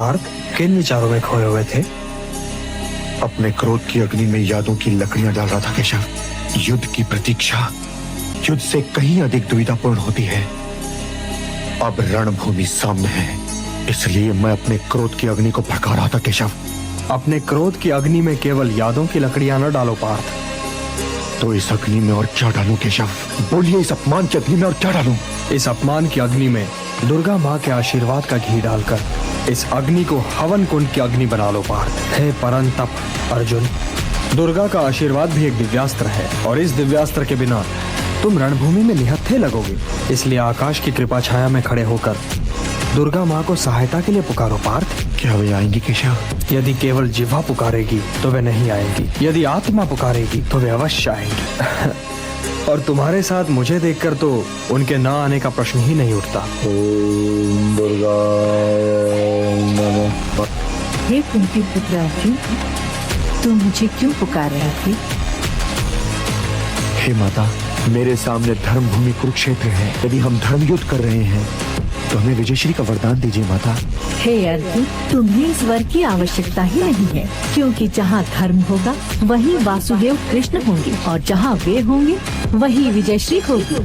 पार्थ किन विचारों में खोए हुए थे? अपने क्रोध की अग्नि में यादों की लकड़ियां डाल रहा था केशव। युद्ध की प्रतीक्षा युद्ध से कहीं अधिक दुविधापूर्ण होती है। अब रणभूमि सामने है, इसलिए मैं अपने क्रोध की अग्नि को भड़का रहा था केशव। अपने क्रोध की अग्नि में केवल यादों की लकड़ियां न डालो पार्थ। तो इस अग्नि में और क्या डालूं केशव? बोलिए, इस अपमान की अग्नि में और क्या डालूं? इस अपमान की अग्नि में दुर्गा माँ के आशीर्वाद का घी डालकर इस अग्नि को हवन कुंड की अग्नि बना लो पार्थ। हे परंतप अर्जुन, दुर्गा का आशीर्वाद भी एक दिव्यास्त्र है और इस दिव्यास्त्र के बिना तुम रणभूमि में निहत्थे लगोगे। इसलिए आकाश की कृपा छाया में खड़े होकर दुर्गा माँ को सहायता के लिए पुकारो पार्थ। क्या वे आएंगी केशव? यदि केवल जिह्वा पुकारेगी तो वे नहीं आएंगी, यदि आत्मा पुकारेगी तो वे अवश्य आएंगी। और तुम्हारे साथ मुझे देखकर तो उनके ना आने का प्रश्न ही नहीं उठता। ओम दुर्गा नमः। हे कुंती पुत्र अर्जुन, तुम मुझे क्यों पुकार रहे थे? हे माता, मेरे सामने धर्म भूमि कुरुक्षेत्र है। यदि हम धर्म युद्ध कर रहे हैं तो हमें विजयश्री का वरदान दीजिए माता। हे अर्जुन, तुम्हें इस वर की आवश्यकता ही नहीं है, क्योंकि जहाँ धर्म होगा वहीं वासुदेव कृष्ण होंगे और जहाँ वे होंगे वहीं विजयश्री होगी।